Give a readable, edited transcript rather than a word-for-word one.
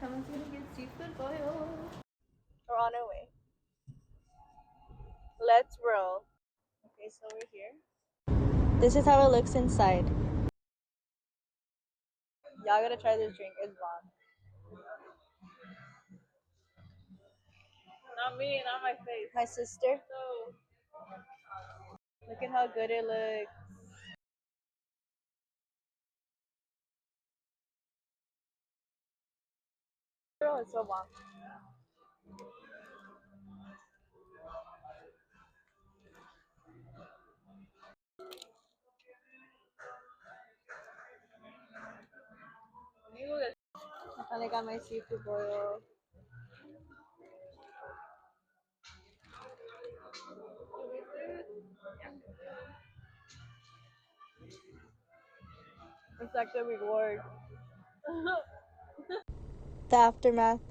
Someone's gonna get seafood boil. We're on our way. Let's roll. Okay, so we're here. This is how it looks inside. Y'all gotta try this drink. It's bomb. Not me, not my face. My sister. No. Look at how good it looks. Girl, it's so bomb. I finally got my seafood boil. It's like the reward. The aftermath.